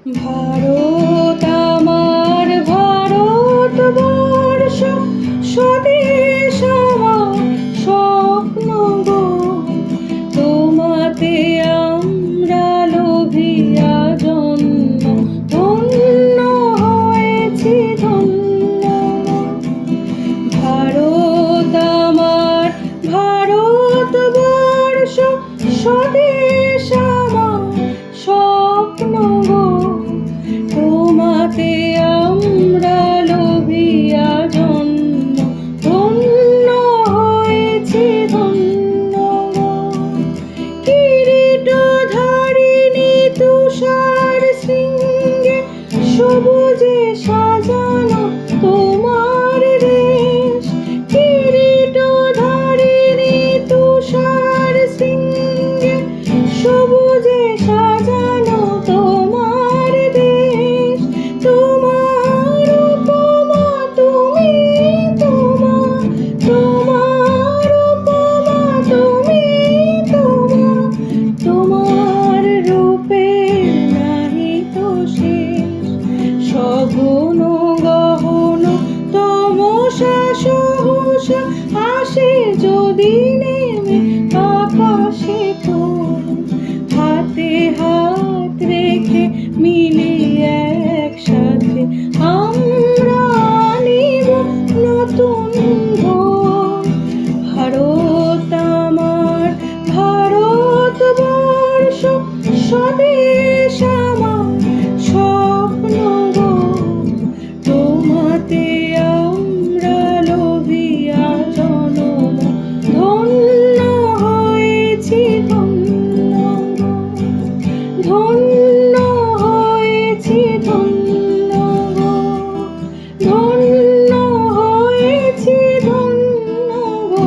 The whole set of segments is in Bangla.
ভারত আমার ভারতবর্ষ, স্বদেশ আমার স্বপ্ন গো। তোমাতে আমরা লোভিয়া জন্ম, ধন্য হয়েছি ধন্য। ভারত আমার ভারতবর্ষ, স্বদেশ আমার স্বপ্ন গো। তোমাতে আমরা লোভিয়া জন্ম, ধন্য হয়েছি ধন্য। কিরীটধারিণী তুষার শৃঙ্গে, সবুজে সাজানো তোমার দেশ। কিরীটধারিণী তুষার শৃঙ্গে, সবুজে সাজানো তোমার দেশ। তোমার উপমা তুমি, তোমার উপমা তুমি, তোমার রূপের নাহি তো শেষ। সঘন গহন তমসা সহসা আসে যদি নেমে আকাশে তোর। হাতে হাত রেখে মিলে একসাথে আমরা আনিব নতুন ভোর। ভারত আমার ভারতবর্ষ, স্বদেশ আমার স্বপ্ন গো। তোমাতে আমরা লোভিয়া জনম, ধন্য হয়েছি ধন্য। ধন্য হয়েছি ধন্য, ধন্য হয়েছি ধন্য গো।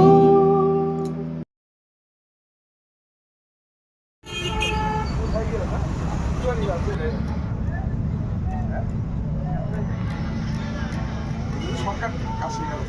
সরকার কাছে গেল